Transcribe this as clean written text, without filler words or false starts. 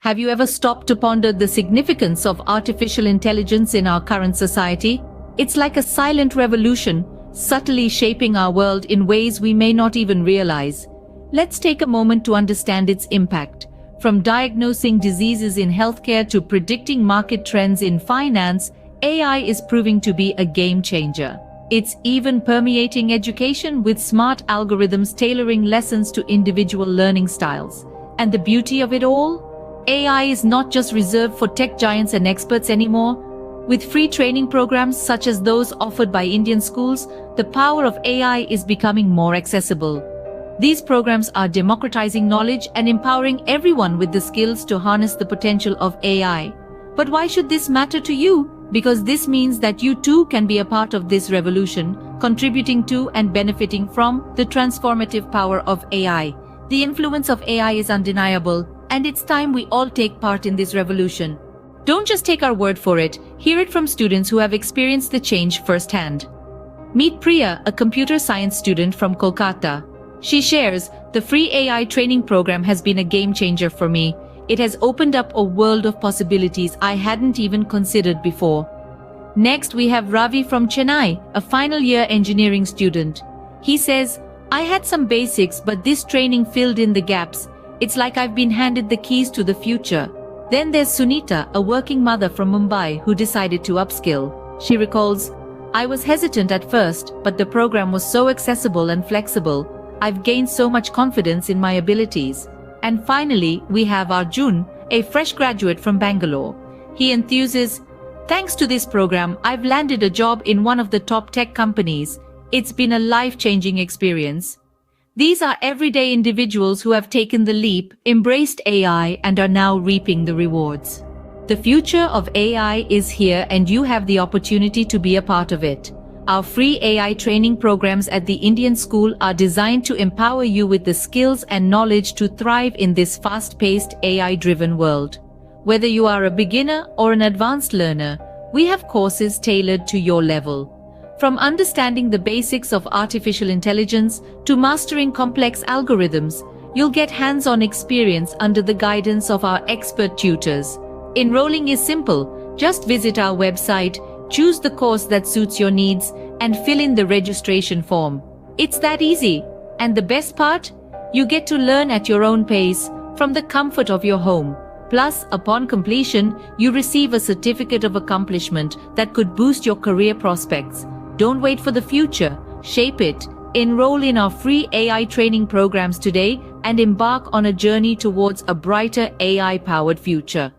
Have you ever stopped to ponder the significance of artificial intelligence in our current society? It's like a silent revolution, subtly shaping our world in ways we may not even realize. Let's take a moment to understand its impact. From diagnosing diseases in healthcare to predicting market trends in finance, AI is proving to be a game changer. It's even permeating education with smart algorithms tailoring lessons to individual learning styles. And the beauty of it all? AI is not just reserved for tech giants and experts anymore. With free training programs such as those offered by Indian schools, the power of AI is becoming more accessible. These programs are democratizing knowledge and empowering everyone with the skills to harness the potential of AI. But why should this matter to you? Because this means that you too can be a part of this revolution, contributing to and benefiting from the transformative power of AI. The influence of AI is undeniable, and it's time we all take part in this revolution. Don't just take our word for it, hear it from students who have experienced the change firsthand. Meet Priya, a computer science student from Kolkata. She shares, "The free AI training program has been a game changer for me. It has opened up a world of possibilities I hadn't even considered before." Next, we have Ravi from Chennai, a final year engineering student. He says, "I had some basics, but this training filled in the gaps. It's like I've been handed the keys to the future." Then there's Sunita, a working mother from Mumbai who decided to upskill. She recalls, "I was hesitant at first, but the program was so accessible and flexible. I've gained so much confidence in my abilities." And finally, we have Arjun, a fresh graduate from Bangalore. He enthuses, "Thanks to this program, I've landed a job in one of the top tech companies. It's been a life-changing experience." These are everyday individuals who have taken the leap, embraced AI, and are now reaping the rewards. The future of AI is here, and you have the opportunity to be a part of it. Our free AI training programs at the Indian School are designed to empower you with the skills and knowledge to thrive in this fast-paced, AI-driven world. Whether you are a beginner or an advanced learner, we have courses tailored to your level. From understanding the basics of artificial intelligence to mastering complex algorithms, you'll get hands-on experience under the guidance of our expert tutors. Enrolling is simple. Just visit our website, choose the course that suits your needs, and fill in the registration form. It's that easy. And the best part? You get to learn at your own pace, from the comfort of your home. Plus, upon completion, you receive a certificate of accomplishment that could boost your career prospects. Don't wait for the future. Shape it. Enroll in our free AI training programs today and embark on a journey towards a brighter AI-powered future.